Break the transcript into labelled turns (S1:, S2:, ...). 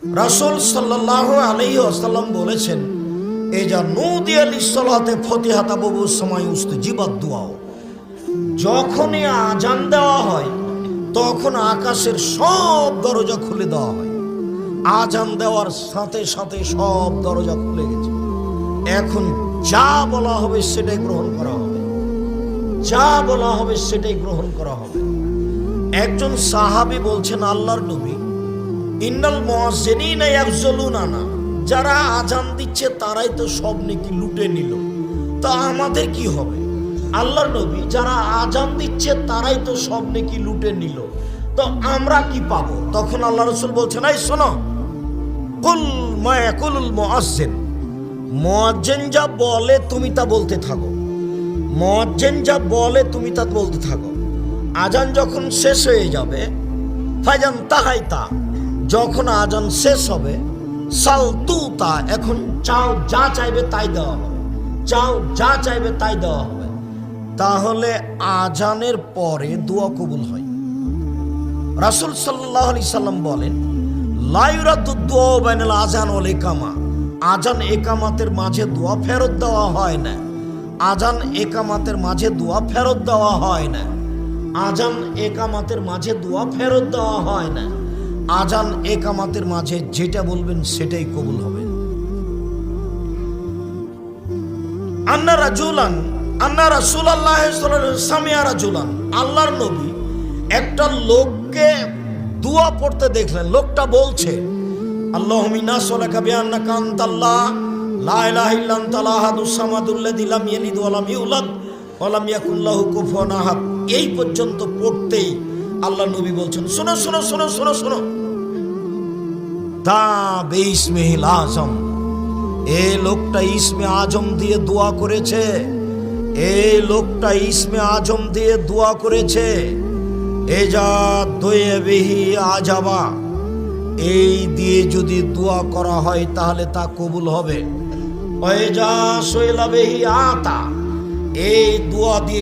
S1: রাসূল সাল্লাল্লাহু আলাইহি ওয়াসাল্লাম বলেছেন, এই যা নুদিয়া লিসসালাতে ফতিহাতা বুবু সময় উস্তাজিবাদ দুআ, যখনই আজান দেওয়া হয় তখন আকাশের সব দরজা খুলে দেওয়া হয়। আজান দেওয়ার সাথে সাথে সব দরজা খুলে গেছে। এখন যা বলা হবে সেটাই গ্রহণ করা হবে, যা বলা হবে সেটাই গ্রহণ করা হবে। একজন সাহাবী বলছেন, আল্লাহর নবী, ইন্নাল মুয়াজ্জিনিনা ইয়াগজুলুনা, যারা আজান দিচ্ছে তারাই তো সব নেকি লুটে নিল, তা আমাদের কি হবে? আল্লাহর নবী, যারা আজান দিচ্ছে তারাই তো সব নেকি লুটে নিল, তো আমরা কি পাবো? তখন আল্লাহ রাসূল বলছেন, এই শোনো, কুল মা ইয়াকুলুল মুয়াজ্জিন, মুয়াজ্জিন যা বলে তুমি তা বলতে থাকো, মুয়াজ্জিন যা বলে তুমি তা বলতে থাকো। আজান যখন শেষ হয়ে যাবে, ফাইজান তাহাইতা, যখন আজান শেষ হবে, সালতুতা, এখন চাও যা চাইবে তাই দেওয়া হবে, চাও যা চাইবে তাই দেওয়া হবে। তাহলে আজানের পরে দোয়া কবুল হয়। রাসূল সাল্লাল্লাহু আলাইহি সাল্লাম বলেন, লা ইউরাদ্দু দুআ বাইনাল আযান ওয়াল ইকামা, আজান একামাতের মাঝে দোয়া ফেরত দেওয়া হয় না, আজান একামাতের মাঝে দোয়া ফেরত দেওয়া হয় না, আজান একামাতের মাঝে দোয়া ফেরত দেওয়া হয় না। আজান একামাতের মাঝে যেটা বলবেন সেটাই কবুল হবে। আন্না রাজুলান আন্না রাসূলুল্লাহ সাল্লাল্লাহু আলাইহি ওয়াসাল্লাম সামিয়া রাজুলান, আল্লাহর নবী একটা লোককে দোয়া পড়তে দেখলেন। লোকটা বলছে, আল্লাহুম্মা ইন্না নাসআলুকা বিআন্নাকা আনতাল্লাহ লা ইলাহা ইল্লা আনতাল আহাদুস সামাদুল্লাযী লাম ইয়ালিদ ওয়া লাম ইউলাদ ওয়া লাম ইয়াকুল লাহু কুফুয়ান আহাদ। এই পর্যন্ত পড়তেই আল্লাহ নবী বলছেন, শোনো শোনো শোনো শোনো শোনো, তা বিসমিহিল আযম, এই লোকটা ইসমে আজম দিয়ে দোয়া করেছে, এই লোকটা ইসমে আজম দিয়ে দোয়া করেছে। এজা দোয়ে বিহি আজাবা, এই দিয়ে যদি দোয়া করা হয় তাহলে তা কবুল হবে। ওয়েজা সোয়েলা বিহি আতা, এই দোয়া দিয়ে